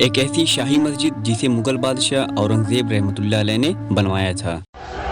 एक ऐसी शाही मस्जिद जिसे मुगल बादशाह औरंगजेब रहमतुल्लाह अलैह ने बनवाया था।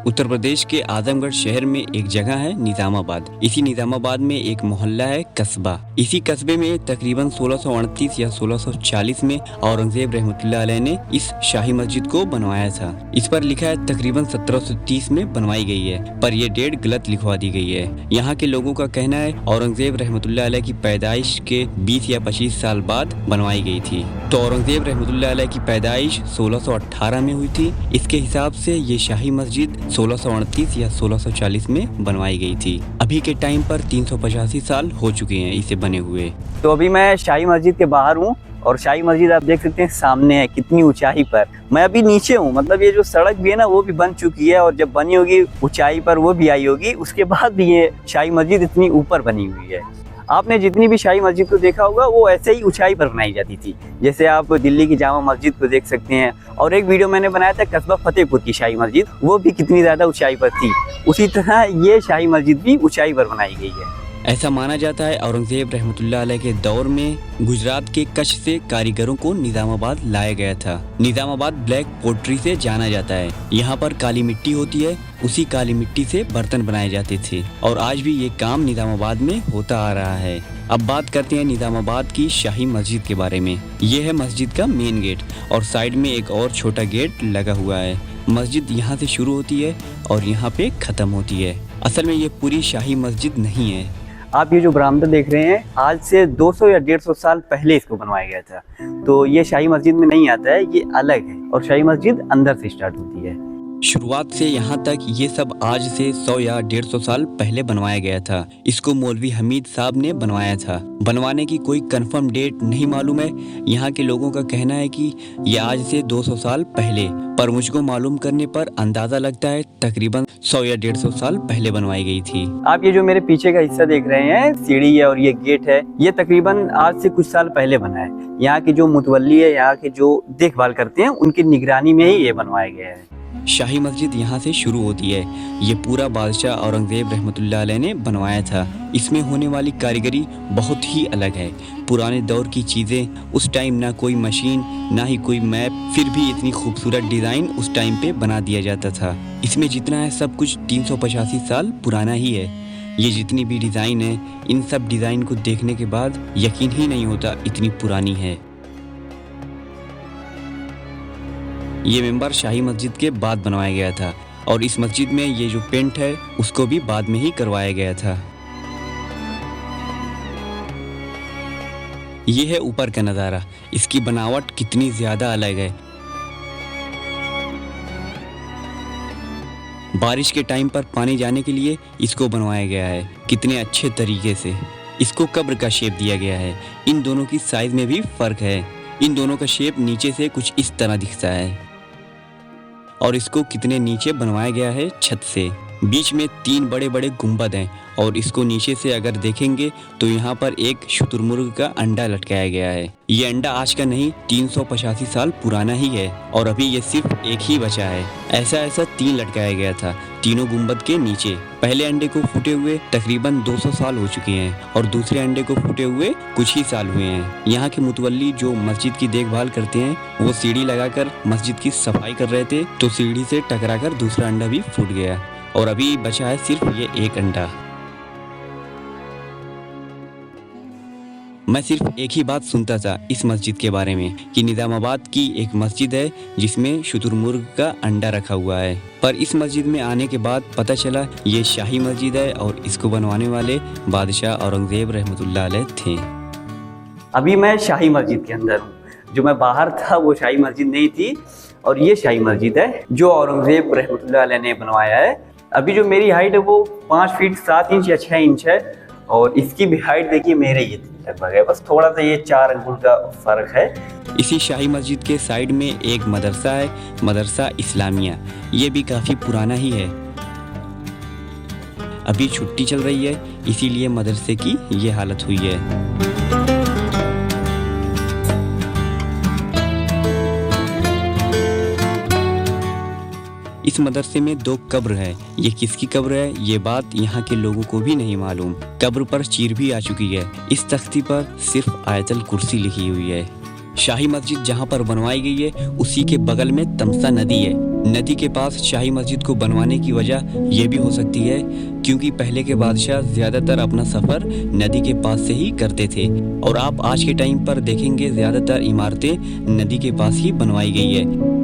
उत्तर प्रदेश के आजमगढ़ शहर में एक जगह है निजामाबाद। इसी निजामाबाद में एक मोहल्ला है कस्बा। इसी कस्बे में तकरीबन 1638 या 1640 में औरंगजेब रहमतुल्लाह अलैह ने इस शाही मस्जिद को बनवाया था। इस पर लिखा है तकरीबन 1730 में बनवाई गई है, पर यह डेट गलत लिखवा दी गई है। यहाँ के लोगों का कहना है औरंगजेब रहमतुल्लाह अलैह की पैदाइश के 20 या 25 साल बाद बनवाई गई थी। तो औरंगजेब रहमतुल्लाह अलैह की पैदाइश 1618 में हुई थी। इसके हिसाब से ये शाही मस्जिद 1638 या 1640 में बनवाई गई थी। अभी के टाइम पर 385 साल हो चुके हैं इसे बने हुए। तो अभी मैं शाही मस्जिद के बाहर हूँ और शाही मस्जिद आप देख सकते हैं सामने है, कितनी ऊंचाई पर। मैं अभी नीचे हूँ, मतलब ये जो सड़क भी है ना वो भी बन चुकी है और जब बनी होगी ऊंचाई पर वो भी आई होगी, उसके बाद भी ये शाही मस्जिद इतनी ऊपर बनी हुई है। आपने जितनी भी शाही मस्जिद को देखा होगा वो ऐसे ही ऊंचाई पर बनाई जाती थी, जैसे आप दिल्ली की जामा मस्जिद को देख सकते हैं। और एक वीडियो मैंने बनाया था कस्बा फतेहपुर की शाही मस्जिद, वो भी कितनी ज़्यादा ऊंचाई पर थी। उसी तरह ये शाही मस्जिद भी ऊंचाई पर बनाई गई है। ऐसा माना जाता है औरंगजेब रहमतुल्लाह अलैह के दौर में गुजरात के कच्छ से कारीगरों को निजामाबाद लाया गया था। निजामाबाद ब्लैक पोट्री से जाना जाता है। यहाँ पर काली मिट्टी होती है, उसी काली मिट्टी से बर्तन बनाए जाते थे और आज भी ये काम निजामाबाद में होता आ रहा है। अब बात करते हैं निजामाबाद की शाही मस्जिद के बारे में। ये है मस्जिद का मेन गेट और साइड में एक और छोटा गेट लगा हुआ है। मस्जिद यहाँ से शुरू होती है और यहाँ पे खत्म होती है। असल में ये पूरी शाही मस्जिद नहीं है। आप ये जो बरामदा देख रहे हैं, आज से 200 या 150 साल पहले इसको बनवाया गया था। तो ये शाही मस्जिद में नहीं आता है, ये अलग है और शाही मस्जिद अंदर से स्टार्ट होती है। शुरुआत से यहाँ तक ये सब आज से 100 या 150 साल पहले बनवाया गया था। इसको मौलवी हमीद साहब ने बनवाया था। बनवाने की कोई कंफर्म डेट नहीं मालूम है। यहाँ के लोगों का कहना है कि ये आज से 200 साल पहले, पर मुझको मालूम करने पर अंदाजा लगता है तकरीबन 100 या 150 साल पहले बनवाई गई थी। आप ये जो मेरे पीछे का हिस्सा देख रहे हैं, सीढ़ी है और ये गेट है, ये तकरीबन आज से कुछ साल पहले बना है। यहाँ की जो मुतवल्ली है, यहाँ के जो देखभाल करते हैं, उनकी निगरानी में ही ये बनवाया गया है। शाही मस्जिद यहाँ से शुरू होती है। ये पूरा बादशाह औरंगजेब रहमतुल्लाह अलैह ने बनवाया था। इसमें होने वाली कारीगरी बहुत ही अलग है। पुराने दौर की चीज़ें, उस टाइम ना कोई मशीन ना ही कोई मैप, फिर भी इतनी खूबसूरत डिज़ाइन उस टाइम पे बना दिया जाता था। इसमें जितना है सब कुछ 385 साल पुराना ही है। ये जितनी भी डिज़ाइन है, इन सब डिज़ाइन को देखने के बाद यकीन ही नहीं होता इतनी पुरानी है। ये मेंबर शाही मस्जिद के बाद बनवाया गया था और इस मस्जिद में ये जो पेंट है उसको भी बाद में ही करवाया गया था। ये है ऊपर का नज़ारा। इसकी बनावट कितनी ज़्यादा अलग है। बारिश के टाइम पर पानी जाने के लिए इसको बनवाया गया है। कितने अच्छे तरीके से इसको कब्र का शेप दिया गया है। इन दोनों की साइज में भी फ़र्क है। इन दोनों का शेप नीचे से कुछ इस तरह दिखता है और इसको कितने नीचे बनवाया गया है छत से। बीच में 3 बड़े बड़े गुंबद हैं और इसको नीचे से अगर देखेंगे तो यहाँ पर एक शुतुरमुर्ग का अंडा लटकाया गया है। ये अंडा आज का नहीं, 385 साल पुराना ही है और अभी ये सिर्फ एक ही बचा है। ऐसा 3 लटकाया गया था तीनों गुंबद के नीचे। पहले अंडे को फूटे हुए तकरीबन 200 साल हो चुके हैं और दूसरे अंडे को फूटे हुए कुछ ही साल हुए हैं। यहाँ के मुतवल्ली जो मस्जिद की देखभाल करते हैं, वो सीढ़ी लगाकर मस्जिद की सफाई कर रहे थे तो सीढ़ी से टकराकर दूसरा अंडा भी फूट गया और अभी बचा है सिर्फ ये एक अंडा। मैं सिर्फ एक ही बात सुनता था इस मस्जिद के बारे में कि निजामाबाद की एक मस्जिद है जिसमें शुतुरमुर्ग का अंडा रखा हुआ है, पर इस मस्जिद में आने के बाद पता चला ये शाही मस्जिद है और इसको बनवाने वाले बादशाह औरंगजेब रहमतुल्लाह अलैह थे। अभी मैं शाही मस्जिद के अंदर हूँ। जो मैं बाहर था वो शाही मस्जिद नहीं थी और ये शाही मस्जिद है जो औरंगजेब रहमतुल्लाह अलैह ने बनवाया है। अभी जो मेरी हाइट है वो 5 फीट 7 इंच या 6 इंच है और इसकी भी हाइट देखिए मेरे ये लगभग है, बस थोड़ा सा ये 4 अंगुल का फर्क है। इसी शाही मस्जिद के साइड में एक मदरसा है, मदरसा इस्लामिया। ये भी काफ़ी पुराना ही है। अभी छुट्टी चल रही है इसीलिए मदरसे की ये हालत हुई है। इस मदरसे में 2 कब्र है। ये किसकी कब्र है ये बात यहाँ के लोगों को भी नहीं मालूम। कब्र पर चीर भी आ चुकी है। इस तख्ती पर सिर्फ आयतल कुर्सी लिखी हुई है। शाही मस्जिद जहाँ पर बनवाई गई है उसी के बगल में तमसा नदी है। नदी के पास शाही मस्जिद को बनवाने की वजह ये भी हो सकती है क्योंकि पहले के बादशाह ज्यादातर अपना सफर नदी के पास से ही करते थे और आप आज के टाइम पर देखेंगे ज्यादातर इमारतें नदी के पास ही बनवाई गई है।